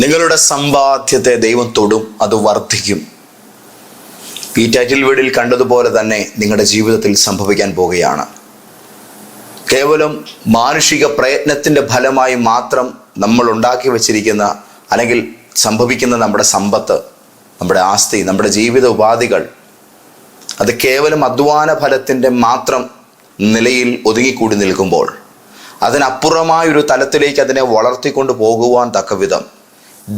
നിങ്ങളുടെ സമ്പാദ്യത്തെ ദൈവം തൊടും, അത് വർദ്ധിക്കും. ഈ ടൈറ്റിൽ വീഡിയോയിൽ കണ്ടതുപോലെ തന്നെ നിങ്ങളുടെ ജീവിതത്തിൽ സംഭവിക്കാൻ പോവുകയാണ്. കേവലം മാനുഷിക പ്രയത്നത്തിൻ്റെ ഫലമായി മാത്രം നമ്മൾ ഉണ്ടാക്കി വച്ചിരിക്കുന്ന അല്ലെങ്കിൽ സംഭവിക്കുന്ന നമ്മുടെ സമ്പത്ത്, നമ്മുടെ ആസ്തി, നമ്മുടെ ജീവിത ഉപാധികൾ അത് കേവലം അധ്വാന ഫലത്തിൻ്റെ മാത്രം നിലയിൽ ഒതുങ്ങിക്കൂടി നിൽക്കുമ്പോൾ അതിനപ്പുറമായൊരു തലത്തിലേക്ക് അതിനെ വളർത്തിക്കൊണ്ട് പോകുവാൻ തക്കവിധം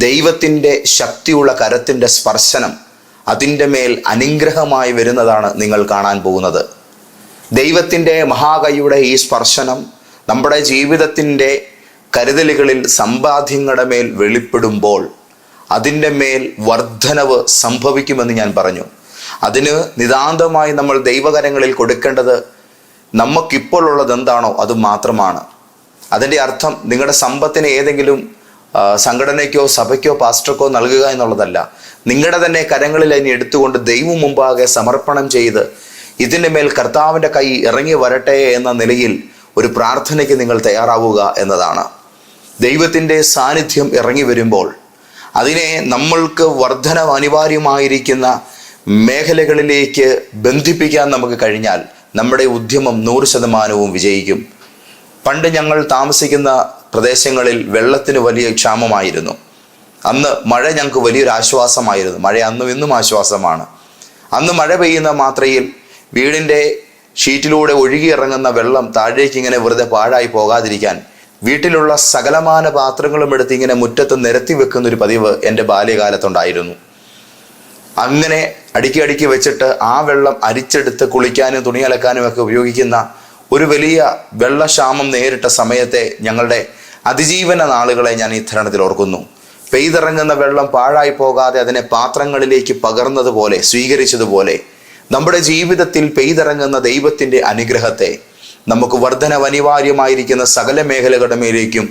ദൈവത്തിൻ്റെ ശക്തിയുള്ള കരത്തിൻ്റെ സ്പർശനം അതിൻ്റെ മേൽ അനുഗ്രഹമായി വരുന്നതാണ് നിങ്ങൾ കാണാൻ പോകുന്നത്. ദൈവത്തിൻ്റെ മഹാകൈയുടെ ഈ സ്പർശനം നമ്മുടെ ജീവിതത്തിൻ്റെ കരുതലുകളിൽ സമ്പാദ്യങ്ങളുടെ മേൽ വെളിപ്പെടുമ്പോൾ അതിൻ്റെ മേൽ വർധനവ് സംഭവിക്കുമെന്ന് ഞാൻ പറഞ്ഞു. അതിന് നിതാന്തമായി നമ്മൾ ദൈവകരങ്ങളിൽ കൊടുക്കേണ്ടത് നമുക്കിപ്പോൾ ഉള്ളത് എന്താണോ അത് മാത്രമാണ്. അതിൻ്റെ അർത്ഥം നിങ്ങളുടെ സമ്പത്തിനെ ഏതെങ്കിലും സംഘടനയ്ക്കോ സഭയ്ക്കോ പാസ്റ്റർക്കോ നൽകുക എന്നുള്ളതല്ല. നിങ്ങളുടെ തന്നെ കരങ്ങളിൽ അതിനെ എടുത്തുകൊണ്ട് ദൈവം മുമ്പാകെ സമർപ്പണം ചെയ്ത് ഇതിൻ്റെ മേൽ കർത്താവിൻ്റെ കൈ ഇറങ്ങി വരട്ടെ എന്ന നിലയിൽ ഒരു പ്രാർത്ഥനയ്ക്ക് നിങ്ങൾ തയ്യാറാവുക എന്നതാണ്. ദൈവത്തിൻ്റെ സാന്നിധ്യം ഇറങ്ങി വരുമ്പോൾ അതിനെ നമ്മൾക്ക് വർധന അനിവാര്യമായിരിക്കുന്ന മേഖലകളിലേക്ക് ബന്ധിപ്പിക്കാൻ നമുക്ക് കഴിഞ്ഞാൽ നമ്മുടെ ഉദ്യമം 100% വിജയിക്കും. പണ്ട് ഞങ്ങൾ താമസിക്കുന്ന പ്രദേശങ്ങളിൽ വെള്ളത്തിന് വലിയ ക്ഷാമമായിരുന്നു. അന്ന് മഴ ഞങ്ങൾക്ക് വലിയൊരു ആശ്വാസമായിരുന്നു. മഴ അന്നും ഇന്നും ആശ്വാസമാണ്. അന്ന് മഴ പെയ്യുന്ന മാത്രയിൽ വീടിൻ്റെ ഷീറ്റിലൂടെ ഒഴുകിയിറങ്ങുന്ന വെള്ളം താഴേക്ക് ഇങ്ങനെ വെറുതെ പാഴായി പോകാതിരിക്കാൻ വീട്ടിലുള്ള സകലമാന പാത്രങ്ങളും എടുത്ത് ഇങ്ങനെ മുറ്റത്ത് നിരത്തി വെക്കുന്നൊരു പതിവ് എൻ്റെ ബാല്യകാലത്തുണ്ടായിരുന്നു. അങ്ങനെ അടുക്കി വെച്ചിട്ട് ആ വെള്ളം അരിച്ചെടുത്ത് കുളിക്കാനും തുണി അലക്കാനും ഒക്കെ ഉപയോഗിക്കുന്ന ഒരു വലിയ വെള്ളക്ഷാമം നേരിട്ട സമയത്തെ ഞങ്ങളുടെ അതിജീവന നാളുകളെ ഞാൻ ഈ തരണത്തിൽ ഓർക്കുന്നു. പെയ്തിറങ്ങുന്ന വെള്ളം പാഴായി പോകാതെ അതിനെ പാത്രങ്ങളിലേക്ക് പകർന്നതുപോലെ സ്വീകരിച്ചതുപോലെ നമ്മുടെ ജീവിതത്തിൽ പെയ്തിറങ്ങുന്ന ദൈവത്തിൻ്റെ അനുഗ്രഹത്തെ നമുക്ക് വർധന അനിവാര്യമായിരിക്കുന്ന സകല മേഖലകളുടെ മേലേക്കും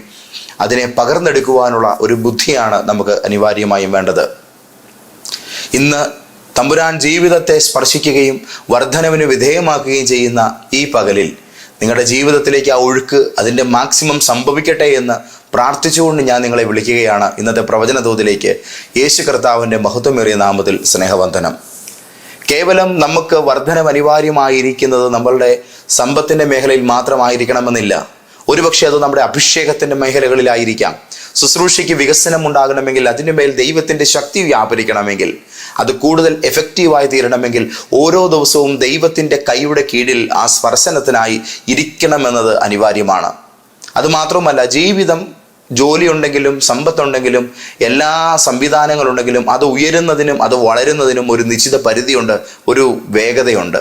അതിനെ പകർന്നെടുക്കുവാനുള്ള ഒരു ബുദ്ധിയാണ് നമുക്ക് അനിവാര്യമായും വേണ്ടത്. ഇന്ന് തമ്പുരാൻ ജീവിതത്തെ സ്പർശിക്കുകയും വർധനവിന് വിധേയമാക്കുകയും ചെയ്യുന്ന ഈ പകലിൽ നിങ്ങളുടെ ജീവിതത്തിലേക്ക് ആ ഒഴുക്ക് അതിൻ്റെ മാക്സിമം സംഭവിക്കട്ടെ എന്ന് പ്രാർത്ഥിച്ചുകൊണ്ട് ഞാൻ നിങ്ങളെ വിളിക്കുകയാണ്. ഇന്നത്തെ പ്രവചന തോതിലേക്ക് യേശു കർത്താവിൻ്റെ മഹത്വമേറിയ നാമത്തിൽ സ്നേഹവന്ദനം. കേവലം നമുക്ക് വർധനവ് അനിവാര്യമായിരിക്കുന്നത് നമ്മളുടെ സമ്പത്തിൻ്റെ മേഖലയിൽ മാത്രമായിരിക്കണമെന്നില്ല. ഒരുപക്ഷെ അത് നമ്മുടെ അഭിഷേകത്തിൻ്റെ മേഖലകളിലായിരിക്കാം. ശുശ്രൂഷയ്ക്ക് വികസനം ഉണ്ടാകണമെങ്കിൽ അതിൻ്റെ മേൽ ദൈവത്തിൻ്റെ ശക്തി വ്യാപരിക്കണമെങ്കിൽ അത് കൂടുതൽ എഫക്റ്റീവായി തീരണമെങ്കിൽ ഓരോ ദിവസവും ദൈവത്തിൻ്റെ കൈയുടെ കീഴിൽ ആ സ്പർശനത്തിനായി ഇരിക്കണമെന്നത് അനിവാര്യമാണ്. അതുമാത്രമല്ല, ജീവിതം ജോലിയുണ്ടെങ്കിലും സമ്പത്തുണ്ടെങ്കിലും എല്ലാ സംവിധാനങ്ങളുണ്ടെങ്കിലും അത് ഉയരുന്നതിനും അത് വളരുന്നതിനും ഒരു നിശ്ചിത പരിധിയുണ്ട്, ഒരു വേഗതയുണ്ട്.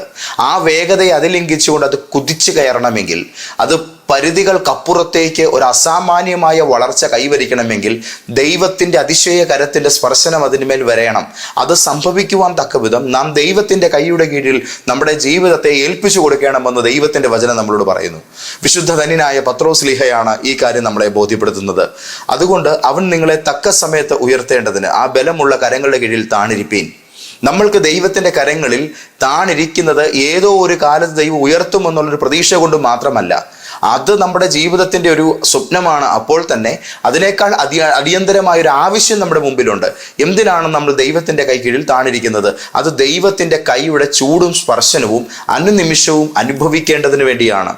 ആ വേഗതയെ അതിലംഘിച്ചുകൊണ്ട് അത് കുതിച്ചു കയറണമെങ്കിൽ, അത് പരിധികൾക്കപ്പുറത്തേക്ക് ഒരു അസാമാന്യമായ വളർച്ച കൈവരിക്കണമെങ്കിൽ ദൈവത്തിൻ്റെ അതിശയ കരത്തിൻ്റെ സ്പർശനം അതിന്മേൽ വരയണം. അത് സംഭവിക്കുവാൻ തക്കവിധം നാം ദൈവത്തിൻ്റെ കൈയുടെ കീഴിൽ നമ്മുടെ ജീവിതത്തെ ഏൽപ്പിച്ചു കൊടുക്കണമെന്ന് ദൈവത്തിൻ്റെ വചനം നമ്മളോട് പറയുന്നു. വിശുദ്ധ ധന്യനായ പത്രോസ്ലീഹയാണ് ഈ കാര്യം നമ്മളെ ബോധ്യപ്പെടുത്തുന്നത്. അതുകൊണ്ട് അവൻ നിങ്ങളെ തക്ക സമയത്ത് ഉയർത്തേണ്ടതിന് ആ ബലമുള്ള കരങ്ങളുടെ കീഴിൽ താണിരിപ്പീൻ. നമ്മൾക്ക് ദൈവത്തിൻ്റെ കരങ്ങളിൽ താണിരിക്കുന്നത് ഏതോ ഒരു കാലത്ത് ദൈവം ഉയർത്തുമെന്നുള്ളൊരു പ്രതീക്ഷ കൊണ്ട് മാത്രമല്ല, അത് നമ്മുടെ ജീവിതത്തിൻ്റെ ഒരു സ്വപ്നമാണ്. അപ്പോൾ തന്നെ അതിനേക്കാൾ അടിയന്തരമായൊരു ആവശ്യം നമ്മുടെ മുമ്പിലുണ്ട്. എന്തിനാണ് നമ്മൾ ദൈവത്തിൻ്റെ കൈ കീഴിൽ താണിരിക്കുന്നത്? അത് ദൈവത്തിൻ്റെ കൈയുടെ ചൂടും സ്പർശനവും അനുനിമിഷവും അനുഭവിക്കേണ്ടതിന് വേണ്ടിയാണ്.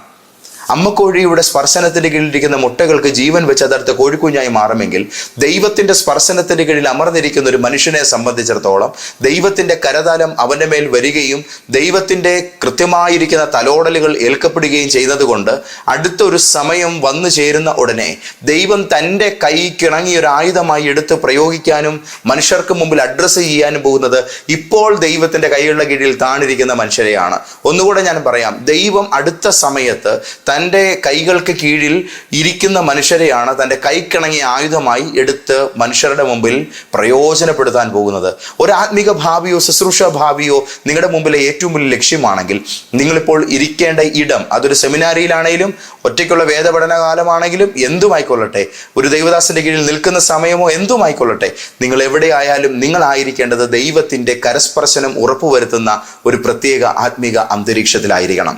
അമ്മക്കോഴിയുടെ സ്പർശനത്തിൻ്റെ കീഴിലിരിക്കുന്ന മുട്ടകൾക്ക് ജീവൻ വെച്ച് അതടുത്ത കോഴിക്കുഞ്ഞായി മാറുമെങ്കിൽ ദൈവത്തിൻ്റെ സ്പർശനത്തിൻ്റെ കീഴിൽ അമർന്നിരിക്കുന്ന ഒരു മനുഷ്യനെ സംബന്ധിച്ചിടത്തോളം ദൈവത്തിൻ്റെ കരതാലം അവൻ്റെ മേൽ വരികയും ദൈവത്തിൻ്റെ കൃത്യമായിരിക്കുന്ന തലോടലുകൾ ഏൽക്കപ്പെടുകയും ചെയ്യുന്നത് കൊണ്ട് അടുത്തൊരു സമയം വന്നു ചേരുന്ന ഉടനെ ദൈവം തൻ്റെ കൈക്കിണങ്ങിയ ഒരു ആയുധമായി എടുത്ത് പ്രയോഗിക്കാനും മനുഷ്യർക്ക് മുമ്പിൽ അഡ്രസ്സ് ചെയ്യാനും പോകുന്നത് ഇപ്പോൾ ദൈവത്തിൻ്റെ കൈകളുടെ കീഴിൽ താണിരിക്കുന്ന മനുഷ്യരെയാണ്. ഒന്നുകൂടെ ഞാൻ പറയാം, ദൈവം അടുത്ത സമയത്ത് തൻ്റെ കൈകൾക്ക് കീഴിൽ ഇരിക്കുന്ന മനുഷ്യരെയാണ് തൻ്റെ കൈക്കിണങ്ങിയ ആയുധമായി എടുത്ത് മനുഷ്യരുടെ മുമ്പിൽ പ്രയോജനപ്പെടുത്താൻ പോകുന്നത്. ഒരു ആത്മീക ഭാവിയോ ശുശ്രൂഷ ഭാവിയോ നിങ്ങളുടെ മുമ്പിലെ ഏറ്റവും വലിയ ലക്ഷ്യമാണെങ്കിൽ നിങ്ങളിപ്പോൾ ഇരിക്കേണ്ട ഇടം, അതൊരു സെമിനാരിയിലാണെങ്കിലും ഒറ്റയ്ക്കുള്ള വേദപഠന കാലമാണെങ്കിലും എന്തുമായിക്കൊള്ളട്ടെ, ഒരു ദൈവദാസന്റെ കീഴിൽ നിൽക്കുന്ന സമയമോ എന്തുമായിക്കൊള്ളട്ടെ, നിങ്ങൾ എവിടെയായാലും നിങ്ങളായിരിക്കേണ്ടത് ദൈവത്തിൻ്റെ കരസ്പർശനം ഉറപ്പുവരുത്തുന്ന ഒരു പ്രത്യേക ആത്മീക അന്തരീക്ഷത്തിലായിരിക്കണം.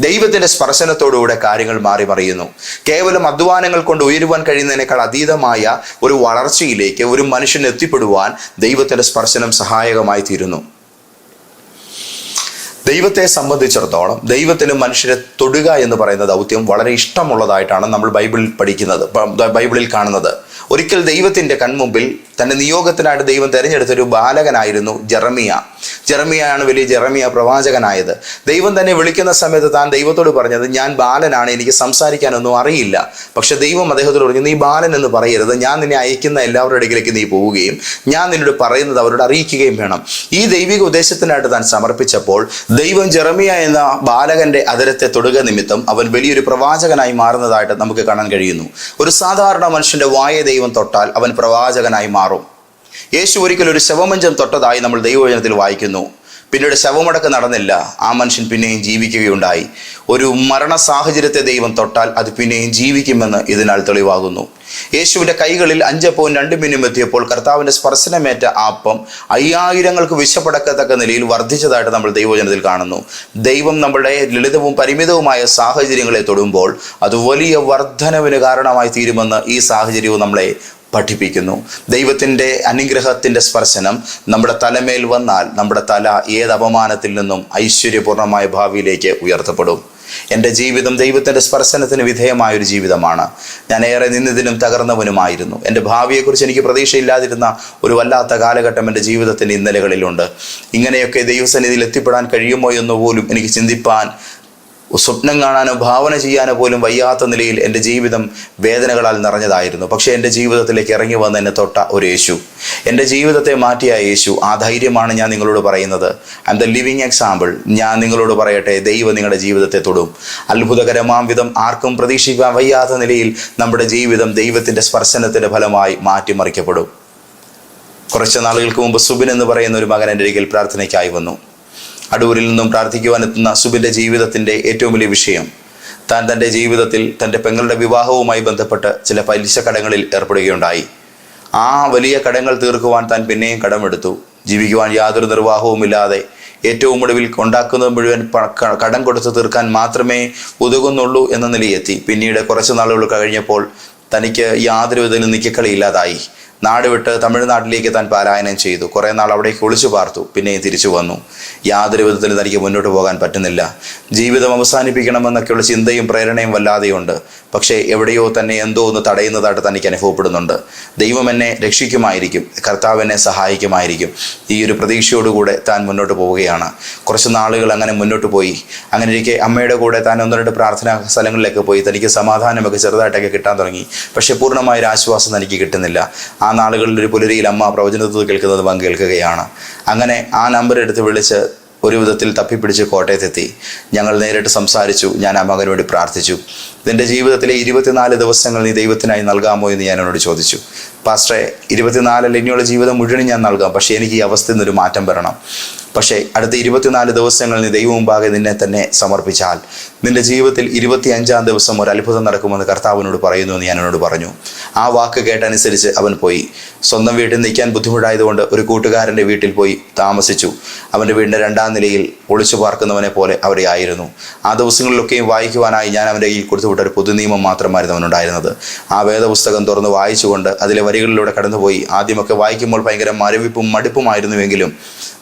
ദൈവത്തിൻ്റെ സ്പർശനത്തോടുകൂടെ കാര്യങ്ങൾ മാറി മറിയുന്നു. കേവലം അധ്വാനങ്ങൾ കൊണ്ട് ഉയരുവാൻ കഴിയുന്നതിനേക്കാൾ അതീതമായ ഒരു വളർച്ചയിലേക്ക് ഒരു മനുഷ്യൻ എത്തിപ്പെടുവാൻ ദൈവത്തിൻ്റെ സ്പർശനം സഹായകമായി തീരുന്നു. ദൈവത്തെ സംബന്ധിച്ചിടത്തോളം ദൈവത്തിന് മനുഷ്യരെ തൊടുക എന്ന് പറയുന്ന ദൗത്യം വളരെ ഇഷ്ടമുള്ളതായിട്ടാണ് നമ്മൾ ബൈബിളിൽ കാണുന്നത്. ഒരിക്കൽ ദൈവത്തിൻ്റെ കൺമുമ്പിൽ തൻ്റെ നിയോഗത്തിനായിട്ട് ദൈവം തിരഞ്ഞെടുത്തൊരു ബാലകനായിരുന്നു ജെറമിയാണ് വലിയ ജെറമിയ പ്രവാചകനായത്. ദൈവം തന്നെ വിളിക്കുന്ന സമയത്ത് താൻ ദൈവത്തോട് പറഞ്ഞത്, ഞാൻ ബാലനാണ്, എനിക്ക് സംസാരിക്കാനൊന്നും അറിയില്ല. പക്ഷെ ദൈവം അദ്ദേഹത്തോട് പറഞ്ഞു, നീ ബാലൻ എന്ന് പറയരുത്, ഞാൻ നിന്നെ അയക്കുന്ന എല്ലാവരുടെ ഇടയിലേക്ക് നീ പോവുകയും ഞാൻ നിന്നോട് പറയുന്നത് അവരോട് അറിയിക്കുകയും വേണം. ഈ ദൈവിക ഉദ്ദേശത്തിനായിട്ട് താൻ സമർപ്പിച്ചപ്പോൾ ദൈവം ജെറമിയ എന്ന ബാലകന്റെ അതിരത്തെ തൊടുക നിമിത്തം അവൻ വലിയൊരു പ്രവാചകനായി മാറുന്നതായിട്ട് നമുക്ക് കാണാൻ കഴിയുന്നു. ഒരു സാധാരണ മനുഷ്യന്റെ വായെ ദൈവം തൊട്ടാൽ അവൻ പ്രവാചകനായി മാറും. യേശു ഒരിക്കൽ ഒരു ശവമഞ്ചം തൊട്ടതായി നമ്മൾ ദൈവവചനത്തിൽ വായിക്കുന്നു. പിന്നീട് ശവമടക്ക് നടന്നില്ല, ആ മനുഷ്യൻ പിന്നെയും ജീവിക്കുകയുണ്ടായി. ഒരു മരണ സാഹചര്യത്തെ ദൈവം തൊട്ടാൽ അത് പിന്നെയും ജീവിക്കുമെന്ന് ഇതിനാൽ തെളിവാകുന്നു. യേശുവിൻ്റെ കൈകളിൽ 5 അപ്പവും 2 മീനും എത്തിയപ്പോൾ കർത്താവിൻ്റെ സ്പർശനമേറ്റ അപ്പം 5000 വിശപ്പടക്കത്തക്ക നിലയിൽ വർദ്ധിച്ചതായിട്ട് നമ്മൾ ദൈവവചനത്തിൽ കാണുന്നു. ദൈവം നമ്മുടെ ലളിതവും പരിമിതവുമായ സാഹചര്യങ്ങളെ തൊടുമ്പോൾ അത് വലിയ വർധനവിന് കാരണമായി തീരുമെന്ന് ഈ സാഹചര്യവും നമ്മളെ പഠിപ്പിക്കുന്നു. ദൈവത്തിൻ്റെ അനുഗ്രഹത്തിൻ്റെ സ്പർശനം നമ്മുടെ തലമേൽ വന്നാൽ നമ്മുടെ തല ഏത് അപമാനത്തിൽ നിന്നും ഐശ്വര്യപൂർണമായ ഭാവിയിലേക്ക് ഉയർത്തപ്പെടും. എൻ്റെ ജീവിതം ദൈവത്തിൻ്റെ സ്പർശനത്തിന് വിധേയമായൊരു ജീവിതമാണ്. ഞാൻ ഏറെ നിന്നതിനും തകർന്നവനുമായിരുന്നു. എൻ്റെ ഭാവിയെക്കുറിച്ച് എനിക്ക് പ്രതീക്ഷയില്ലാതിരുന്ന ഒരു വല്ലാത്ത കാലഘട്ടം എൻ്റെ ജീവിതത്തിൻ്റെ ഇന്നലകളിലുണ്ട്. ഇങ്ങനെയൊക്കെ ദൈവസന്നിധിയിൽ എത്തിപ്പെടാൻ കഴിയുമോ എന്ന് പോലും എനിക്ക് ചിന്തിപ്പാൻ, സ്വപ്നം കാണാനോ ഭാവന ചെയ്യാനോ പോലും വയ്യാത്ത നിലയിൽ എൻ്റെ ജീവിതം വേദനകളാൽ നിറഞ്ഞതായിരുന്നു. പക്ഷേ എൻ്റെ ജീവിതത്തിലേക്ക് ഇറങ്ങി വന്ന് എന്നെ തൊട്ട ഒരു യേശു, എൻ്റെ ജീവിതത്തെ മാറ്റിയ യേശു, ആ ധൈര്യമാണ് ഞാൻ നിങ്ങളോട് പറയുന്നത്. I M the living example. ഞാൻ നിങ്ങളോട് പറയട്ടെ, ദൈവം നിങ്ങളുടെ ജീവിതത്തെ തൊടും. അത്ഭുതകരമാം വിധം ആർക്കും പ്രതീക്ഷിക്കാൻ വയ്യാത്ത നിലയിൽ നമ്മുടെ ജീവിതം ദൈവത്തിൻ്റെ സ്പർശനത്തിൻ്റെ ഫലമായി മാറ്റിമറിക്കപ്പെടും. കുറച്ച് നാളുകൾക്ക് മുമ്പ് സുബിൻ എന്ന് പറയുന്ന ഒരു മകൻ എൻ്റെ അരികിൽ പ്രാർത്ഥനയ്ക്കായി വന്നു. അടൂരിൽ നിന്നും പ്രാർത്ഥിക്കുവാനെത്തുന്ന സുബിൻ്റെ ജീവിതത്തിൻ്റെ ഏറ്റവും വലിയ വിഷയം, താൻ തൻ്റെ ജീവിതത്തിൽ തൻ്റെ പെങ്ങളുടെ വിവാഹവുമായി ബന്ധപ്പെട്ട് ചില പലിശ കടങ്ങളിൽ ഏർപ്പെടുകയുണ്ടായി. ആ വലിയ കടങ്ങൾ തീർക്കുവാൻ താൻ പിന്നെയും കടമെടുത്തു. ജീവിക്കുവാൻ യാതൊരു നിർവാഹവുമില്ലാതെ ഏറ്റവും ഒടുവിൽ ഉണ്ടാക്കുന്നത് മുഴുവൻ കടം കൊടുത്ത് തീർക്കാൻ മാത്രമേ ഉതകുന്നുള്ളൂ എന്ന നിലയെത്തി. പിന്നീട് കുറച്ച് നാളുകൾ കഴിഞ്ഞപ്പോൾ തനിക്ക് യാതൊരു വിധത്തിലും നിക്കക്കളിയില്ലാതായി. നാട് വിട്ട് തമിഴ്നാട്ടിലേക്ക് താൻ പലായനം ചെയ്തു. കുറേ നാൾ അവിടേക്ക് ഒളിച്ചു പാർത്തു. പിന്നെയും തിരിച്ചു വന്നു. യാതൊരു വിധത്തിലും തനിക്ക് മുന്നോട്ട് പോകാൻ പറ്റുന്നില്ല. ജീവിതം അവസാനിപ്പിക്കണമെന്നൊക്കെയുള്ള ചിന്തയും പ്രേരണയും വല്ലാതെയുണ്ട്. പക്ഷേ എവിടെയോ തന്നെ എന്തോ ഒന്ന് തടയുന്നതായിട്ട് തനിക്ക് അനുഭവപ്പെടുന്നുണ്ട്. ദൈവം എന്നെ രക്ഷിക്കുമായിരിക്കും, കർത്താവ് എന്നെ സഹായിക്കുമായിരിക്കും, ഈ ഒരു പ്രതീക്ഷയോടുകൂടെ താൻ മുന്നോട്ട് പോവുകയാണ്. കുറച്ച് നാളുകൾ അങ്ങനെ മുന്നോട്ട് പോയി. അങ്ങനെ ഇരിക്കെ അമ്മയുടെ കൂടെ താൻ 1-2 പ്രാർത്ഥനാ സ്ഥലങ്ങളിലേക്ക് പോയി. തനിക്ക് സമാധാനമൊക്കെ ചെറുതായിട്ടൊക്കെ കിട്ടാൻ തുടങ്ങി. പക്ഷേ പൂർണ്ണമായൊരു ആശ്വാസം തനിക്ക് കിട്ടുന്നില്ല. ആ നാളുകളിൽ ഒരു പുലരിയിൽ അമ്മ പ്രവചനത്തിൽ കേൾക്കുന്നത് കേൾക്കുകയാണ്. അങ്ങനെ ആ നമ്പർ എടുത്ത് വിളിച്ച് ഒരു വിധത്തിൽ തപ്പിപ്പിടിച്ച് കോട്ടയത്തെത്തി. ഞങ്ങൾ നേരിട്ട് സംസാരിച്ചു. ഞാൻ ആ മകന് വേണ്ടി പ്രാർത്ഥിച്ചു. നിൻ്റെ ജീവിതത്തിലെ 24 ദിവസങ്ങൾ നീ ദൈവത്തിനായി നൽകാമോ എന്ന് ഞാൻ എന്നോട് ചോദിച്ചു. പാസ്റ്ററെ, 24 ഇനിയുള്ള ജീവിതം മുഴുവൻ ഞാൻ നൽകാം, പക്ഷേ എനിക്ക് ഈ അവസ്ഥയിൽ നിന്നൊരു മാറ്റം വരണം. പക്ഷേ അടുത്ത 24 ദിവസങ്ങൾ നീ ദൈവം മുമ്പാകെ നിന്നെ തന്നെ സമർപ്പിച്ചാൽ നിന്റെ ജീവിതത്തിൽ 25-ാം ദിവസം ഒരു അത്ഭുതം നടക്കുമെന്ന് കർത്താവിനോട് പറയുന്നു എന്ന് ഞാൻ എന്നോട് പറഞ്ഞു. ആ വാക്ക് കേട്ടനുസരിച്ച് അവൻ പോയി. സ്വന്തം വീട്ടിൽ നിൽക്കാൻ ബുദ്ധിമുട്ടായതുകൊണ്ട് ഒരു കൂട്ടുകാരൻ്റെ വീട്ടിൽ പോയി താമസിച്ചു. അവൻ്റെ വീടിൻ്റെ 2-ാം നിലയിൽ ഒളിച്ചു പാർക്കുന്നവനെ പോലെ അവിടെ ആയിരുന്നു. ആ ദിവസങ്ങളിലൊക്കെയും വായിക്കുവാനായി ഞാൻ അവൻ്റെ കയ്യിൽ കൊടുത്തുവിട്ട ഒരു പൊതുനിയമം മാത്രമായിരുന്നു അവനുണ്ടായിരുന്നത്. ആ വേദപുസ്തകം തുറന്ന് വായിച്ചുകൊണ്ട് അതിലെ വരികളിലൂടെ കടന്നുപോയി. ആദ്യമൊക്കെ വായിക്കുമ്പോൾ ഭയങ്കര മരവിപ്പും മടുപ്പുമായിരുന്നുവെങ്കിലും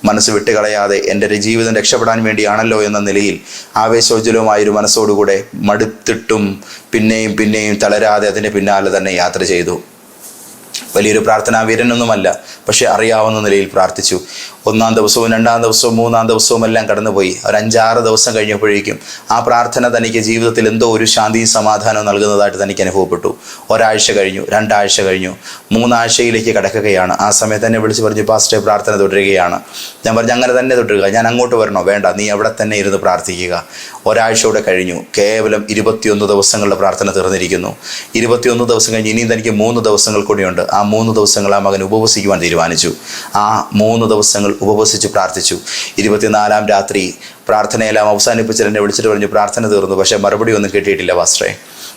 മനസ്സ് വിട്ടുകളയാതെ എൻ്റെ ജീവിതം രക്ഷപ്പെടാൻ വേണ്ടിയാണല്ലോ എന്ന നിലയിൽ ആവേശോജ്വലമായൊരു മനസ്സോടുകൂടെ മടുത്തിട്ടും പിന്നെയും തളരാതെ അതിൻ്റെ പിന്നാലെ തന്നെ യാത്ര ചെയ്തു. വലിയൊരു പ്രാർത്ഥനാ വീരനൊന്നുമല്ല, പക്ഷെ അറിയാവുന്ന നിലയിൽ പ്രാർത്ഥിച്ചു. 1-ാം ദിവസവും 2-ാം ദിവസവും 3-ാം ദിവസവും എല്ലാം കടന്നുപോയി. ഒരു 5-6 ദിവസം കഴിഞ്ഞപ്പോഴേക്കും ആ പ്രാർത്ഥന തനിക്ക് ജീവിതത്തിൽ എന്തോ ഒരു ശാന്തിയും സമാധാനവും നൽകുന്നതായിട്ട് തനിക്ക് അനുഭവപ്പെട്ടു. 1 ആഴ്ച കഴിഞ്ഞു, 2 ആഴ്ച കഴിഞ്ഞു, 3 ആഴ്ചയിലേക്ക് കടക്കുകയാണ്. ആ സമയത്ത് തന്നെ വിളിച്ച് പറഞ്ഞു, പാസ്റ്റർ പ്രാർത്ഥന തുടരുകയാണ്. ഞാൻ പറഞ്ഞു, അങ്ങനെ തന്നെ തുടരുക, ഞാൻ അങ്ങോട്ട് വരണോ? വേണ്ട, നീ അവിടെ തന്നെ ഇരുന്ന് പ്രാർത്ഥിക്കുക. 1 ആഴ്ചയോടെ കഴിഞ്ഞു. കേവലം 21 ദിവസങ്ങളുടെ പ്രാർത്ഥന തീർന്നിരിക്കുന്നു. 21 ദിവസം കഴിഞ്ഞ് ഇനിയും തനിക്ക് 3 ദിവസങ്ങൾ കൂടിയുണ്ട്. ആ 3 ദിവസങ്ങൾ ആ മകൻ ഉപവസിക്കുവാൻ തീരുമാനിച്ചു. ആ 3 ദിവസങ്ങൾ ഉപവസിച്ച് പ്രാർത്ഥിച്ചു. 24-ാം രാത്രി പ്രാർത്ഥനയെല്ലാം അവസാനിപ്പിച്ചിട്ട് എന്നെ വിളിച്ചിട്ട് പറഞ്ഞു, പ്രാർത്ഥന തീർന്നു, പക്ഷേ മറുപടി ഒന്നും കിട്ടിയിട്ടില്ല പാസ്റ്ററെ.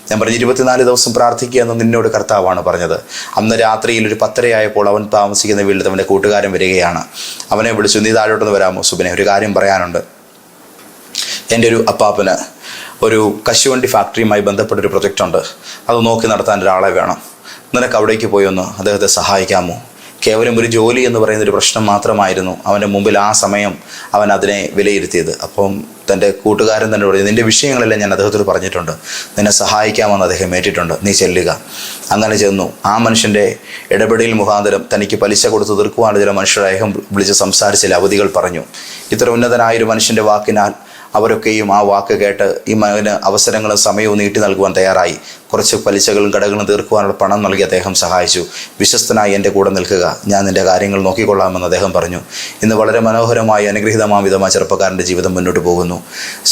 ഞാൻ പറഞ്ഞു 24 ദിവസം പ്രാർത്ഥിക്കുക എന്ന് നിന്നോട് കർത്താവാണ് പറഞ്ഞത്. അന്ന് രാത്രിയിൽ ഒരു 10:30 അവൻ താമസിക്കുന്ന വീട്ടിൽ അവൻ്റെ കൂട്ടുകാരൻ വരികയാണ്. അവനെ വിളിച്ചു, നീ താഴോട്ടൊന്ന് വരാമോ സുബിനെ, ഒരു കാര്യം പറയാനുണ്ട്. എൻ്റെ ഒരു അപ്പാപ്പന് ഒരു കശുവണ്ടി ഫാക്ടറിയുമായി ബന്ധപ്പെട്ടൊരു പ്രൊജക്റ്റുണ്ട്, അത് നോക്കി നടത്താൻ ഒരാളെ വേണം. നിനക്ക് അവിടേക്ക് പോയി ഒന്ന് അദ്ദേഹത്തെ സഹായിക്കാമോ? കേവലം ഒരു ജോലി എന്ന് പറയുന്നൊരു പ്രശ്നം മാത്രമായിരുന്നു അവൻ്റെ മുമ്പിൽ ആ സമയം അവൻ അതിനെ വിലയിരുത്തിയത്. അപ്പം തൻ്റെ കൂട്ടുകാരൻ തന്നെ പറഞ്ഞു, നിൻ്റെ വിഷയങ്ങളെല്ലാം ഞാൻ അദ്ദേഹത്തോട് പറഞ്ഞിട്ടുണ്ട്, നിന്നെ സഹായിക്കാമെന്ന് അദ്ദേഹം ഏറ്റിട്ടുണ്ട്, നീ ചെല്ലുക. അങ്ങനെ ചെന്നു. ആ മനുഷ്യൻ്റെ ഇടപെടൽ മുഖാന്തരം തനിക്ക് പലിശ കൊടുത്ത് തീർക്കുവാനുള്ള ചില മനുഷ്യരെ അദ്ദേഹം വിളിച്ച് സംസാരിച്ച ചില അവധികൾ പറഞ്ഞു. ഇത്ര ഉന്നതനായൊരു മനുഷ്യൻ്റെ വാക്കിനാൽ അവരൊക്കെയും ആ വാക്ക് കേട്ട് ഈ മകന് അവസരങ്ങളും സമയവും നീട്ടി നൽകുവാൻ തയ്യാറായി. കുറച്ച് പലിശകളും കടകളും തീർക്കുവാനുള്ള പണം നൽകി അദ്ദേഹം സഹായിച്ചു. വിശ്വസ്തനായി എൻ്റെ കൂടെ നിൽക്കുക, ഞാൻ നിൻ്റെ കാര്യങ്ങൾ നോക്കിക്കൊള്ളാമെന്ന് അദ്ദേഹം പറഞ്ഞു. ഇന്ന് വളരെ മനോഹരമായി അനുഗ്രഹീതമായ വിധമായ ചെറുപ്പക്കാരൻ്റെ ജീവിതം മുന്നോട്ട് പോകുന്നു.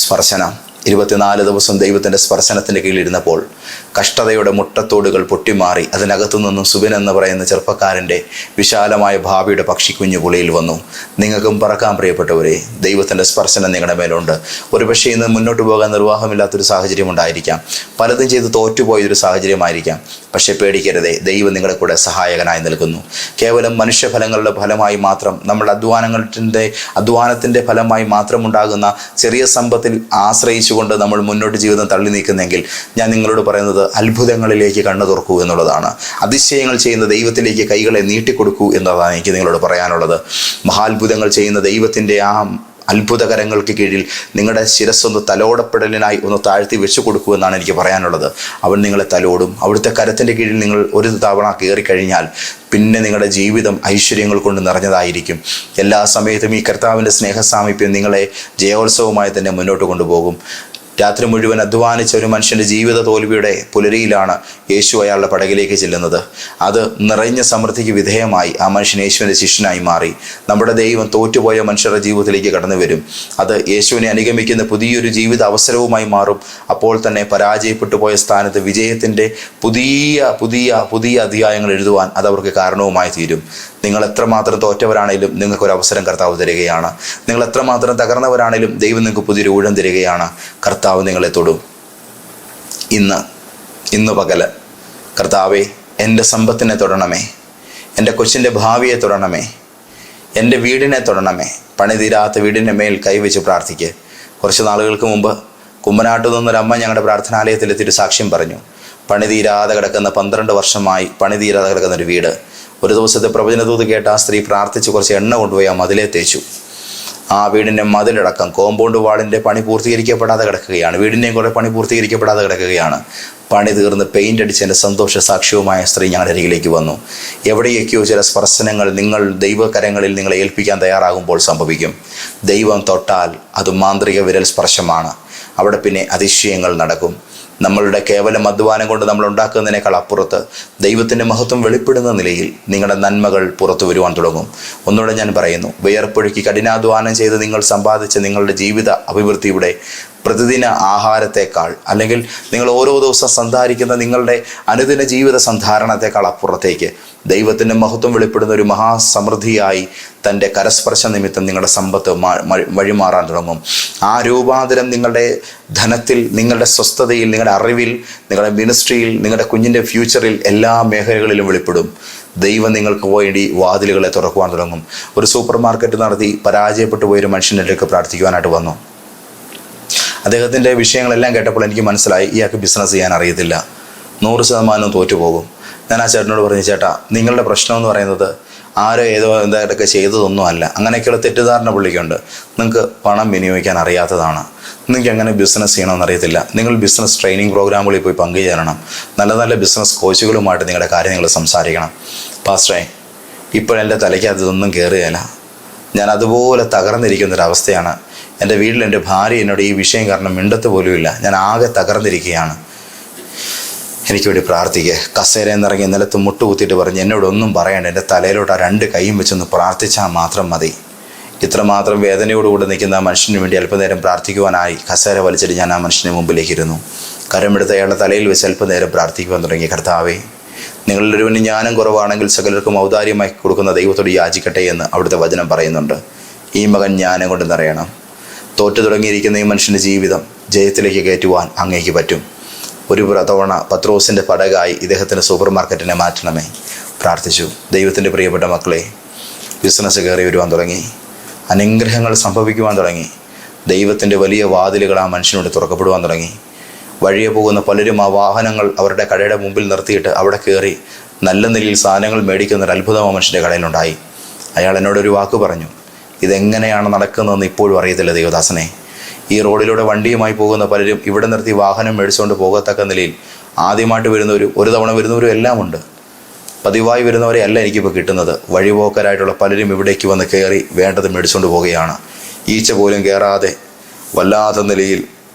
സ്പർശനം 24 ദിവസം ദൈവത്തിൻ്റെ സ്പർശനത്തിൻ്റെ കീഴിലിരുന്നപ്പോൾ കഷ്ടതയുടെ മുട്ടത്തോടുകൾ പൊട്ടിമാറി അതിനകത്തു നിന്നും സുബിൻ എന്ന് പറയുന്ന ചെറുപ്പക്കാരൻ്റെ വിശാലമായ ഭാവിയുടെ പക്ഷിക്കുഞ്ഞു പുളിയിൽ വന്നു. നിങ്ങൾക്കും പറക്കാൻ പ്രിയപ്പെട്ടവരെ, ദൈവത്തിൻ്റെ സ്പർശനം നിങ്ങളുടെ മേലുണ്ട്. ഒരുപക്ഷെ ഇന്ന് മുന്നോട്ട് പോകാൻ നിർവാഹമില്ലാത്തൊരു സാഹചര്യം ഉണ്ടായിരിക്കാം, പലതും ചെയ്ത് തോറ്റുപോയൊരു സാഹചര്യമായിരിക്കാം. പക്ഷേ പേടിക്കരുതേ, ദൈവം നിങ്ങളുടെ കൂടെ സഹായകനായി നിൽക്കുന്നു. കേവലം മനുഷ്യഫലങ്ങളുടെ ഫലമായി മാത്രം, നമ്മുടെ അധ്വാനത്തിൻ്റെ ഫലമായി മാത്രം ഉണ്ടാകുന്ന ചെറിയ സമ്പത്തിൽ ആശ്രയിച്ചുകൊണ്ട് നമ്മൾ മുന്നോട്ട് ജീവിതം തള്ളി നീക്കുന്നെങ്കിൽ ഞാൻ നിങ്ങളോട് പറയുന്നത് അത്ഭുതങ്ങളിലേക്ക് കണ്ണു തുറക്കൂ എന്നുള്ളതാണ്. അതിശയങ്ങൾ ചെയ്യുന്ന ദൈവത്തിലേക്ക് കൈകളെ നീട്ടിക്കൊടുക്കൂ എന്നതാണ് എനിക്ക് നിങ്ങളോട് പറയാനുള്ളത്. മഹാത്ഭുതങ്ങൾ ചെയ്യുന്ന ദൈവത്തിൻ്റെ ആ അത്ഭുതകരങ്ങൾക്ക് കീഴിൽ നിങ്ങളുടെ ശിരസ്സൊന്ന് തലോടപ്പെടലിനായി ഒന്ന് താഴ്ത്തി വെച്ചു കൊടുക്കൂ എന്നാണ് എനിക്ക് പറയാനുള്ളത്. അവൻ നിങ്ങളെ തലോടും. അവിടുത്തെ കരത്തിൻ്റെ കീഴിൽ നിങ്ങൾ ഒരു തവണ കയറിക്കഴിഞ്ഞാൽ പിന്നെ നിങ്ങളുടെ ജീവിതം ഐശ്വര്യങ്ങൾ കൊണ്ട് നിറഞ്ഞതായിരിക്കും. എല്ലാ സമയത്തും ഈ കർത്താവിൻ്റെ സ്നേഹസാമീപ്യം നിങ്ങളെ ജയോത്സവമായി തന്നെ മുന്നോട്ട് കൊണ്ടുപോകും. രാത്രി മുഴുവൻ അധ്വാനിച്ച ഒരു മനുഷ്യൻ്റെ ജീവിത തോൽവിയുടെ പുലരിയിലാണ് യേശു അയാളുടെ പടകിലേക്ക് ചെല്ലുന്നത്. അത് നിറഞ്ഞ സമൃദ്ധിക്ക് വിധേയമായി ആ മനുഷ്യൻ യേശുവിൻ്റെ ശിഷ്യനായി മാറി. നമ്മുടെ ദൈവം തോറ്റുപോയ മനുഷ്യരുടെ ജീവിതത്തിലേക്ക് കടന്നു വരും. അത് യേശുവിനെ അനുഗമിക്കുന്ന പുതിയൊരു ജീവിത അവസരവുമായി മാറും. അപ്പോൾ തന്നെ പരാജയപ്പെട്ടു പോയ സ്ഥാനത്ത് വിജയത്തിൻ്റെ പുതിയ അധ്യായങ്ങൾ എഴുതുവാൻ അതവർക്ക് കാരണവുമായി തീരും. നിങ്ങൾ എത്രമാത്രം തോറ്റവരാണേലും നിങ്ങൾക്കൊരു അവസരം കർത്താവ് തരികയാണ്. നിങ്ങൾ എത്രമാത്രം തകർന്നവരാണേലും ദൈവം നിങ്ങൾക്ക് പുതിയൊരു ഊഴം തരികയാണ്. കർത്താവ് നിങ്ങളെ തൊടും. ഇന്ന് പകല് കർത്താവേ, എൻ്റെ സമ്പത്തിനെ തൊടണമേ, എൻ്റെ കൊച്ചിൻ്റെ ഭാവിയെ തൊടണമേ, എൻ്റെ വീടിനെ തൊടണമേ. പണിതീരാത്ത വീടിൻ്റെ മേൽ കൈവച്ച് പ്രാർത്ഥിക്കുക. കുറച്ച് നാളുകൾക്ക് മുമ്പ് കുമ്മനാട്ട് നിന്നൊരമ്മ ഞങ്ങളുടെ പ്രാർത്ഥനാലയത്തിലെത്തിയൊരു സാക്ഷ്യം പറഞ്ഞു. പണിതീരാതെ കിടക്കുന്ന 12 വർഷമായി പണിതീരാതെ കിടക്കുന്നൊരു വീട്. ഒരു ദിവസത്തെ പ്രവചനദൂത് കേട്ട ആ സ്ത്രീ പ്രാർത്ഥിച്ച് കുറച്ച് എണ്ണ കൊണ്ടുപോയി ആ മതിലെ തേച്ചു. ആ വീടിൻ്റെ മതിലടക്കം കോമ്പൗണ്ട് വാളിൻ്റെ പണി പൂർത്തീകരിക്കപ്പെടാതെ കിടക്കുകയാണ്. വീടിൻ്റെയും കുറേ പണി പൂർത്തീകരിക്കപ്പെടാതെ കിടക്കുകയാണ്. പണി തീർന്ന് പെയിൻ്റ് അടിച്ചതിൻ്റെ സന്തോഷ സാക്ഷ്യവുമായ സ്ത്രീ ഞങ്ങളുടെ അരികിലേക്ക് വന്നു. എവിടെയൊക്കെയോ ചില സ്പർശനങ്ങൾ നിങ്ങൾ ദൈവകരങ്ങളിൽ നിങ്ങളെ ഏൽപ്പിക്കാൻ തയ്യാറാകുമ്പോൾ സംഭവിക്കും. ദൈവം തൊട്ടാൽ അത് മാന്ത്രിക വിരൽ സ്പർശമാണ്. അവിടെ പിന്നെ അതിശയങ്ങൾ നടക്കും. നമ്മളുടെ കേവലം അധ്വാനം കൊണ്ട് നമ്മൾ ഉണ്ടാക്കുന്നതിനേക്കാൾ അപ്പുറത്ത് ദൈവത്തിൻ്റെ മഹത്വം വെളിപ്പെടുന്ന നിലയിൽ നിങ്ങളുടെ നന്മകൾ പുറത്തു വരുവാൻ തുടങ്ങും. ഒന്നുകൂടെ ഞാൻ പറയുന്നു, വിയർപ്പൊഴുക്കി കഠിനാധ്വാനം ചെയ്ത് നിങ്ങൾ സമ്പാദിച്ച നിങ്ങളുടെ ജീവിത അഭിവൃദ്ധിയുടെ പ്രതിദിന ആഹാരത്തെക്കാൾ, അല്ലെങ്കിൽ നിങ്ങൾ ഓരോ ദിവസം സന്ധാരിക്കുന്ന നിങ്ങളുടെ അനുദിന ജീവിത സന്ധാരണത്തെക്കാൾ അപ്പുറത്തേക്ക് ദൈവത്തിൻ്റെ മഹത്വം വെളിപ്പെടുന്ന ഒരു മഹാസമൃദ്ധിയായി തൻ്റെ കരസ്പർശ നിമിത്തം നിങ്ങളുടെ സമ്പത്ത് വഴിമാറാൻ തുടങ്ങും. ആ രൂപാന്തരം നിങ്ങളുടെ ധനത്തിൽ, നിങ്ങളുടെ സ്വസ്ഥതയിൽ, നിങ്ങളുടെ അറിവിൽ, നിങ്ങളുടെ മിനിസ്ട്രിയിൽ, നിങ്ങളുടെ കുഞ്ഞിൻ്റെ ഫ്യൂച്ചറിൽ, എല്ലാ മേഖലകളിലും വെളിപ്പെടും. ദൈവം നിങ്ങൾക്ക് വേണ്ടി വാതിലുകളെ തുറക്കുവാൻ തുടങ്ങും. ഒരു സൂപ്പർ മാർക്കറ്റ് നടത്തി പരാജയപ്പെട്ടു പോയൊരു മനുഷ്യനിലേക്ക് പ്രാർത്ഥിക്കുവാനായിട്ട് വന്നു. അദ്ദേഹത്തിൻ്റെ വിഷയങ്ങളെല്ലാം കേട്ടപ്പോൾ എനിക്ക് മനസ്സിലായി, ഇയാൾക്ക് ബിസിനസ് ചെയ്യാൻ അറിയത്തില്ല, 100% തോറ്റുപോകും. ഞാൻ ആ ചേട്ടനോട് പറഞ്ഞു, ചേട്ടാ, നിങ്ങളുടെ പ്രശ്നം എന്ന് പറയുന്നത് ആരോ ഏതോ എന്തായിട്ടൊക്കെ ചെയ്തതൊന്നും അല്ല. അങ്ങനെയൊക്കെയുള്ള തെറ്റിദ്ധാരണ പുള്ളിക്കുണ്ട്. നിങ്ങൾക്ക് പണം വിനിയോഗിക്കാൻ അറിയാത്തതാണ്. നിങ്ങൾക്ക് എങ്ങനെ ബിസിനസ് ചെയ്യണമെന്ന് അറിയത്തില്ല. നിങ്ങൾ ബിസിനസ് ട്രെയിനിങ് പ്രോഗ്രാമുകളിൽ പോയി പങ്കുചേരണം. നല്ല നല്ല ബിസിനസ് കോച്ചുകളുമായിട്ട് നിങ്ങളുടെ കാര്യം നിങ്ങൾ സംസാരിക്കണം. പാസ്റ്ററേ, ഇപ്പോഴെൻ്റെ തലയ്ക്കകത്ത് ഇതൊന്നും കയറുകയില്ല. ഞാൻ അതുപോലെ തകർന്നിരിക്കുന്നൊരവസ്ഥയാണ്. എൻ്റെ വീട്ടിൽ എൻ്റെ ഭാര്യ എന്നോട് ഈ വിഷയം കാരണം മിണ്ടത്ത് പോലുമില്ല. ഞാൻ ആകെ തകർന്നിരിക്കുകയാണ്. എനിക്ക് വേണ്ടി പ്രാർത്ഥിക്കുക. കസേരയിൽ നിന്നിറങ്ങി നിലത്ത് മുട്ടുകുത്തിയിട്ട് പറഞ്ഞ്, എന്നോടൊന്നും പറയണ്ട, എൻ്റെ തലയിലോട്ട് ആ 2 കൈയും വെച്ചൊന്ന് പ്രാർത്ഥിച്ചാൽ മാത്രം മതി. ഇത്രമാത്രം വേദനയോടുകൂടി നിൽക്കുന്ന ആ മനുഷ്യന് വേണ്ടി അല്പനേരം പ്രാർത്ഥിക്കുവാനായി കസേര വലിച്ചിട്ട് ഞാൻ ആ മനുഷ്യന് മുമ്പിലേക്ക് ഇരുന്നു. കരമെടുത്ത് അയാളുടെ തലയിൽ വെച്ച് അല്പനേരം പ്രാർത്ഥിക്കുവാൻ തുടങ്ങി. കർത്താവേ, നിങ്ങളൊരുവന് ജ്ഞാനം കുറവാണെങ്കിൽ സകലർക്കും ഔദാര്യമായി കൊടുക്കുന്ന ദൈവത്തോട് യാചിക്കട്ടെ എന്ന് അവിടുത്തെ വചനം പറയുന്നുണ്ട്. ഈ മകൻ ജ്ഞാനം കൊണ്ട് നിറയണം. തോറ്റു തുടങ്ങിയിരിക്കുന്ന ഈ മനുഷ്യൻ്റെ ജീവിതം ജയത്തിലേക്ക് കയറ്റുവാൻ അങ്ങേക്ക് പറ്റും. ഒരു തവണ പത്രോസിൻ്റെ പടകായി ഇദ്ദേഹത്തിൻ്റെ സൂപ്പർ മാർക്കറ്റിനെ മാറ്റണമേ. പ്രാർത്ഥിച്ചു. ദൈവത്തിൻ്റെ പ്രിയപ്പെട്ട മക്കളെ, ബിസിനസ് കയറി വരുവാൻ തുടങ്ങി, അനുഗ്രഹങ്ങൾ സംഭവിക്കുവാൻ തുടങ്ങി. ദൈവത്തിൻ്റെ വലിയ വാതിലുകൾ ആ മനുഷ്യനോട് തുറക്കപ്പെടുവാൻ തുടങ്ങി. വഴിയെ പോകുന്ന പലരും ആ വാഹനങ്ങൾ അവരുടെ കടയുടെ മുമ്പിൽ നിർത്തിയിട്ട് അവിടെ കയറി നല്ല നിലയിൽ സാധനങ്ങൾ മേടിക്കുന്ന ഒരു അത്ഭുതം ആ മനുഷ്യൻ്റെ കടയിലുണ്ടായി. അയാൾ എന്നോടൊരു വാക്ക് പറഞ്ഞു, ഇതെങ്ങനെയാണ് നടക്കുന്നതെന്ന് ഇപ്പോഴും അറിയത്തില്ല ദൈവദാസനെ. ഈ റോഡിലൂടെ വണ്ടിയുമായി പോകുന്ന പലരും ഇവിടെ നിർത്തി വാഹനം മേടിച്ചുകൊണ്ട് പോകത്തക്ക നിലയിൽ ആദ്യമായിട്ട് വരുന്നവരും ഒരു തവണ വരുന്നവരും എല്ലാം ഉണ്ട്. പതിവായി വരുന്നവരെ അല്ല എനിക്കിപ്പോൾ കിട്ടുന്നത്. വഴിപോക്കരായിട്ടുള്ള പലരും ഇവിടേക്ക് വന്ന് കയറി വേണ്ടത് മേടിച്ചുകൊണ്ട് പോവുകയാണ്. ഈച്ച പോലും കയറാതെ വല്ലാത്ത നിലയിൽ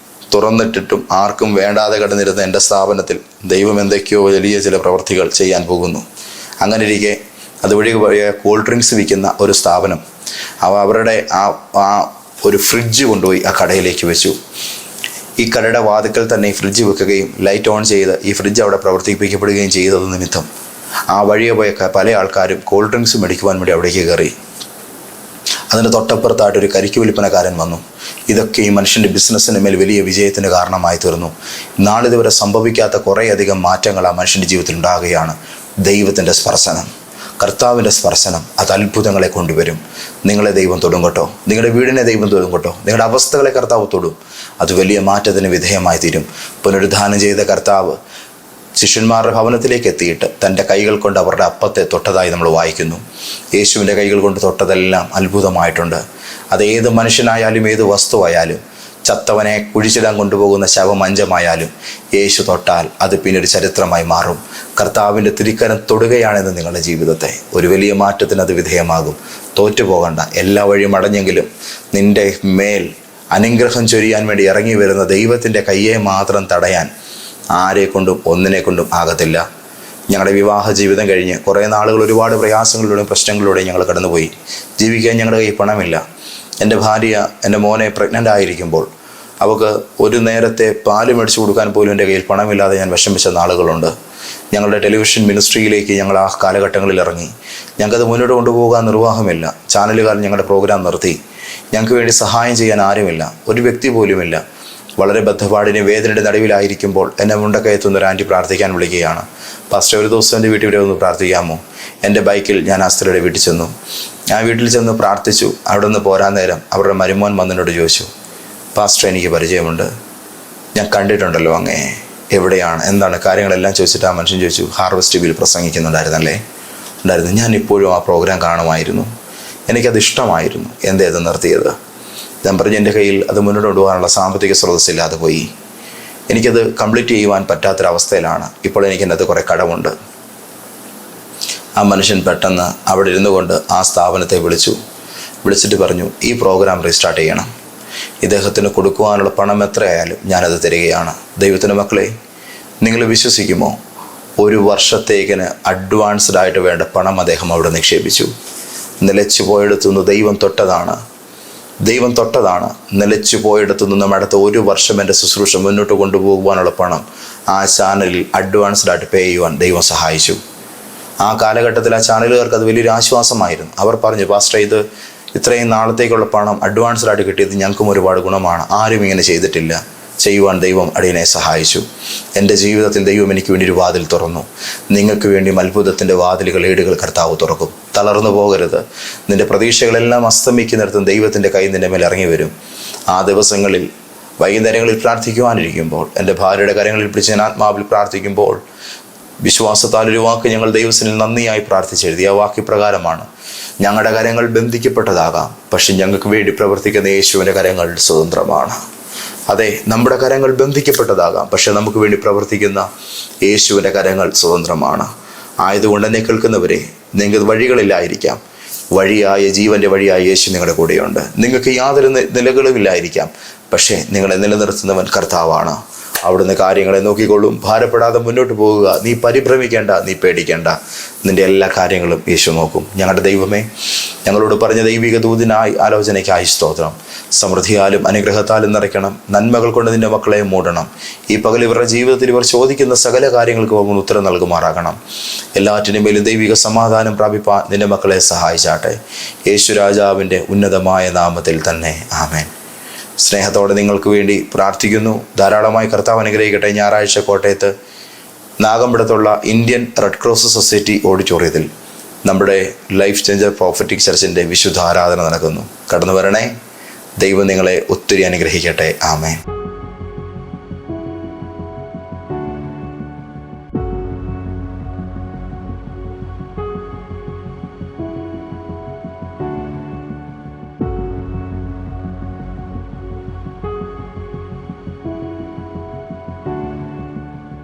തുറന്നിട്ടിട്ടും ആർക്കും വേണ്ടാതെ കിടന്നിരുന്ന എൻ്റെ സ്ഥാപനത്തിൽ ദൈവം എന്തൊക്കെയോ വലിയ ചില പ്രവൃത്തികൾ ചെയ്യാൻ പോകുന്നു. അങ്ങനെ ഇരിക്കെ അതുവഴി കൂൾ ഡ്രിങ്ക്സ് വിൽക്കുന്ന ഒരു സ്ഥാപനം അവരുടെ ആ ഒരു ഫ്രിഡ്ജ് കൊണ്ടുപോയി ആ കടയിലേക്ക് വെച്ചു. ഈ കടയുടെ വാതിക്കൽ തന്നെ ഈ ഫ്രിഡ്ജ് വെക്കുകയും ലൈറ്റ് ഓൺ ചെയ്ത് ഈ ഫ്രിഡ്ജ് അവിടെ പ്രവർത്തിപ്പിക്കപ്പെടുകയും ചെയ്തത് നിമിത്തം ആ വഴിയെ പോയ പല ആൾക്കാരും കൂൾ ഡ്രിങ്ക്സ് മേടിക്കുവാൻ വേണ്ടി അവിടേക്ക് കയറി. അതിന് തൊട്ടപ്പുറത്തായിട്ടൊരു കരിക്ക് വിൽപ്പനക്കാരൻ വന്നു. ഇതൊക്കെ ഈ മനുഷ്യൻ്റെ ബിസിനസ്സിന് മേൽ വലിയ വിജയത്തിന് കാരണമായി തീർന്നു. നാളിതുവരെ സംഭവിക്കാത്ത കുറേയധികം മാറ്റങ്ങൾ ആ മനുഷ്യൻ്റെ ജീവിതത്തിൽ ഉണ്ടാകുകയാണ്. ദൈവത്തിൻ്റെ സ്പർശനം, കർത്താവിൻ്റെ സ്പർശനം, അത് അത്ഭുതങ്ങളെ കൊണ്ടുവരും. നിങ്ങളെ ദൈവം തൊടും കേട്ടോ. നിങ്ങളുടെ വീടിനെ ദൈവം തൊടും കേട്ടോ. നിങ്ങളുടെ അവസ്ഥകളെ കർത്താവ് തൊടും. അത് വലിയ മാറ്റത്തിന് വിധേയമായി തീരും. പുനരുദ്ധാനം ചെയ്ത കർത്താവ് ശിഷ്യന്മാരുടെ ഭവനത്തിലേക്ക് എത്തിയിട്ട് തൻ്റെ കൈകൾ കൊണ്ട് അവരുടെ അപ്പത്തെ തൊട്ടതായി നമ്മൾ വായിക്കുന്നു. യേശുവിൻ്റെ കൈകൾ കൊണ്ട് തൊട്ടതെല്ലാം അത്ഭുതമായിട്ടുണ്ട്. അത് ഏത് മനുഷ്യനായാലും ഏത് വസ്തുവായാലും, ചത്തവനെ കുഴിച്ചിടാൻ കൊണ്ടുപോകുന്ന ശവമഞ്ചമായാലും യേശു തൊട്ടാൽ അത് പിന്നീട് ചരിത്രമായി മാറും. കർത്താവിൻ്റെ തിരിക്കരം തൊടുകയാണെന്ന് നിങ്ങളുടെ ജീവിതത്തെ ഒരു വലിയ മാറ്റത്തിന് അത് വിധേയമാകും. തോറ്റുപോകണ്ട. എല്ലാ വഴിയും അടഞ്ഞെങ്കിലും നിൻ്റെ മേൽ അനുഗ്രഹം ചൊരിയാൻ വേണ്ടി ഇറങ്ങി വരുന്ന ദൈവത്തിൻ്റെ കയ്യെ മാത്രം തടയാൻ ആരെ കൊണ്ടും ഒന്നിനെ കൊണ്ടും ആകത്തില്ല. ഞങ്ങളുടെ വിവാഹ ജീവിതം കഴിഞ്ഞ് കുറേ നാളുകൾ ഒരുപാട് പ്രയാസങ്ങളിലൂടെയും പ്രശ്നങ്ങളിലൂടെയും ഞങ്ങൾ കടന്നുപോയി. ജീവിക്കാൻ ഞങ്ങളുടെ കയ്യിൽ പണമില്ല. എൻ്റെ ഭാര്യ എൻ്റെ മോനെ പ്രഗ്നൻ്റ് ആയിരിക്കുമ്പോൾ അവൾക്ക് ഒരു നേരത്തെ പാല് മേടിച്ച് കൊടുക്കാൻ പോലും എൻ്റെ കയ്യിൽ പണമില്ലാതെ ഞാൻ വിഷമിച്ച നാളുകളുണ്ട്. ഞങ്ങളുടെ ടെലിവിഷൻ മിനിസ്ട്രിയിലേക്ക് ഞങ്ങൾ ആ കാലഘട്ടങ്ങളിൽ ഇറങ്ങി. ഞങ്ങൾക്കത് മുന്നോട്ട് കൊണ്ടുപോകാൻ നിർവാഹമില്ല. ചാനലുകാർ ഞങ്ങളുടെ പ്രോഗ്രാം നിർത്തി. ഞങ്ങൾക്ക് വേണ്ടി സഹായം ചെയ്യാൻ ആരുമില്ല, ഒരു വ്യക്തി പോലുമില്ല. വളരെ ബദ്ധപ്പാടിന് വേദനയുടെ നടുവിലായിരിക്കുമ്പോൾ എന്നെ മുണ്ടക്കയത്തുന്ന ഒരു ആൻറ്റി പ്രാർത്ഥിക്കാൻ വിളിക്കുകയാണ്. പാസ്റ്റർ, ഒരു ദിവസം എൻ്റെ വീട്ടിൽ വരെ ഒന്ന് പ്രാർത്ഥിക്കാമോ? എൻ്റെ ബൈക്കിൽ ഞാൻ ആ സ്ത്രീയുടെ വീട്ടിൽ ചെന്നു. ആ വീട്ടിൽ ചെന്ന് പ്രാർത്ഥിച്ചു. അവിടെ നിന്ന് പോരാൻ നേരം അവരുടെ മരുമോൻ വന്നതിനോട് ചോദിച്ചു, പാസ്റ്റർ, എനിക്ക് പരിചയമുണ്ട്, ഞാൻ കണ്ടിട്ടുണ്ടല്ലോ അങ്ങേ, എവിടെയാണ്, എന്താണ് കാര്യങ്ങളെല്ലാം ചോദിച്ചിട്ട് ആ മനുഷ്യൻ ചോദിച്ചു, ഹാർവസ്റ്റ് വീൽ പ്രസംഗിക്കുന്നുണ്ടായിരുന്നല്ലേ? ഉണ്ടായിരുന്നു. ഞാൻ ഇപ്പോഴും ആ പ്രോഗ്രാം കാണുമായിരുന്നു, എനിക്കത് ഇഷ്ടമായിരുന്നു. എന്തേ അത് നിർത്തിയത്? ഞാൻ പറഞ്ഞു, എൻ്റെ കയ്യിൽ അത് മുന്നോട്ട് കൊണ്ടുപോകാനുള്ള സാമ്പത്തിക സ്രോതസ്സില്ലാതെ പോയി. എനിക്കത് കംപ്ലീറ്റ് ചെയ്യുവാൻ പറ്റാത്തൊരവസ്ഥയിലാണ്. ഇപ്പോൾ എനിക്കതിനകത്ത് കുറേ കടമുണ്ട്. ആ മനുഷ്യൻ പെട്ടെന്ന് അവിടെ ഇരുന്നു കൊണ്ട് ആ സ്ഥാപനത്തെ വിളിച്ചിട്ട് പറഞ്ഞു, ഈ പ്രോഗ്രാം റീസ്റ്റാർട്ട് ചെയ്യണം. ഇദ്ദേഹത്തിന് കൊടുക്കുവാനുള്ള പണം എത്രയായാലും ഞാനത് തരികയാണ്. ദൈവത്തിൻ്റെ മക്കളെ, നിങ്ങൾ വിശ്വസിക്കുമോ? 1 വർഷത്തേക്കിന് അഡ്വാൻസ്ഡ് ആയിട്ട് വേണ്ട പണം അദ്ദേഹം അവിടെ നിക്ഷേപിച്ചു. നിലച്ചു പോയെടുത്തുനിന്ന് ദൈവം തൊട്ടതാണ്. നിലച്ചു പോയെടുത്തു നിന്നും അടുത്ത 1 വർഷം എൻ്റെ ശുശ്രൂഷ മുന്നോട്ട് കൊണ്ടുപോകുവാനുള്ള പണം ആ ചാനലിൽ അഡ്വാൻസ്ഡ് ആയിട്ട് പേ ചെയ്യുവാൻ ദൈവം സഹായിച്ചു. ആ കാലഘട്ടത്തിൽ ആ ചാനലുകാർക്ക് അത് വലിയൊരു ആശ്വാസമായിരുന്നു. അവർ പറഞ്ഞു, പാസ്റ്റർ, ഇത് ഇത്രയും നാളത്തേക്കുള്ള പണം അഡ്വാൻസ്ഡ് ആയിട്ട് കിട്ടിയത് ഞങ്ങൾക്കും ഒരുപാട് ഗുണമാണ്. ആരും ഇങ്ങനെ ചെയ്തിട്ടില്ല. ചെയ്യുവാൻ ദൈവം അടിയനെ സഹായിച്ചു. എൻ്റെ ജീവിതത്തിൽ ദൈവം എനിക്ക് വേണ്ടി ഒരു വാതിൽ തുറന്നു. നിങ്ങൾക്ക് വേണ്ടിയും അത്ഭുതത്തിൻ്റെ വാതിലുകൾ, ഏടുകൾ കർത്താവ് തുറക്കും. തളർന്നു പോകരുത്. നിൻ്റെ പ്രതീക്ഷകളെല്ലാം അസ്തമിക്കുന്നിടത്തും ദൈവത്തിൻ്റെ കൈ നിൻ്റെ മേൽ ഇറങ്ങി വരും. ആ ദിവസങ്ങളിൽ വൈകുന്നേരങ്ങളിൽ പ്രാർത്ഥിക്കുവാനിരിക്കുമ്പോൾ, എൻ്റെ ഭാര്യയുടെ കരങ്ങളിൽ പിടിച്ച് ഞാൻ ആത്മാവിൽ പ്രാർത്ഥിക്കുമ്പോൾ, വിശ്വാസത്താൽ ഒരു വാക്ക് ഞങ്ങൾ ദൈവത്തിൽ നന്ദിയായി പ്രാർത്ഥിച്ചെഴുതി. ആ വാക്യപ്രകാരമാണ്, ഞങ്ങളുടെ കരങ്ങൾ ബന്ധിക്കപ്പെട്ടതാകാം, പക്ഷെ ഞങ്ങൾക്ക് വേണ്ടി പ്രവർത്തിക്കുന്ന യേശുവിൻ്റെ കരങ്ങൾ സ്വതന്ത്രമാണ്. അതെ, നമ്മുടെ കരങ്ങൾ ബന്ധിക്കപ്പെട്ടതാകാം, പക്ഷെ നമുക്ക് വേണ്ടി പ്രവർത്തിക്കുന്ന യേശുവിൻ്റെ കരങ്ങൾ സ്വതന്ത്രമാണ്. ആയതുകൊണ്ട് എന്നെ കേൾക്കുന്നവരെ, നിങ്ങൾക്ക് വഴികളില്ലായിരിക്കാം, വഴിയായ ജീവൻ്റെ വഴിയായ യേശു നിങ്ങളുടെ കൂടെയുണ്ട്. നിങ്ങൾക്ക് യാതൊരു നിലകളുമില്ലായിരിക്കാം, പക്ഷേ നിങ്ങളെ നിലനിർത്തുന്നവൻ കർത്താവാണ്. അവിടുന്ന് കാര്യങ്ങളെ നോക്കിക്കൊള്ളും. ഭാരപ്പെടാതെ മുന്നോട്ട് പോകുക. നീ പരിഭ്രമിക്കേണ്ട, നീ പേടിക്കേണ്ട. നിൻ്റെ എല്ലാ കാര്യങ്ങളും യേശു നോക്കും. ഞങ്ങളുടെ ദൈവമേ, ഞങ്ങളോട് പറഞ്ഞ ദൈവിക ദൂതിനായി ആലോചനയ്ക്കായി സ്തോത്രം. സമൃദ്ധിയാലും അനുഗ്രഹത്താലും നിറയ്ക്കണം. നന്മകൾ കൊണ്ട് നിൻ്റെ മക്കളെ മൂടണം. ഈ പകൽ ഇവരുടെ ജീവിതത്തിൽ ഇവർ ചോദിക്കുന്ന സകല കാര്യങ്ങൾക്ക് ഉത്തരം നൽകുമാറാകണം. എല്ലാറ്റിനും മേലും ദൈവിക സമാധാനം പ്രാപിപ്പാൻ നിൻ്റെ മക്കളെ സഹായിച്ചാട്ടെ. യേശു രാജാവിൻ്റെ ഉന്നതമായ നാമത്തിൽ തന്നെ. ആമേൻ. സ്നേഹത്തോടെ നിങ്ങൾക്ക് വേണ്ടി പ്രാർത്ഥിക്കുന്നു. ധാരാളമായി കർത്താവ് അനുഗ്രഹിക്കട്ടെ. ഞായറാഴ്ച കോട്ടയത്ത് നാഗമ്പടത്തുള്ള ഇന്ത്യൻ റെഡ് ക്രോസ് സൊസൈറ്റി ഓഡിറ്റോറിയത്തിൽ നമ്മുടെ ലൈഫ് ചേഞ്ചർ പ്രോഫറ്റിക് ചർച്ചിൻ്റെ വിശുദ്ധ ആരാധന നടക്കുന്നു. കടന്നു വരണേ. ദൈവം നിങ്ങളെ ഒത്തിരി അനുഗ്രഹിക്കട്ടെ. ആമേൻ.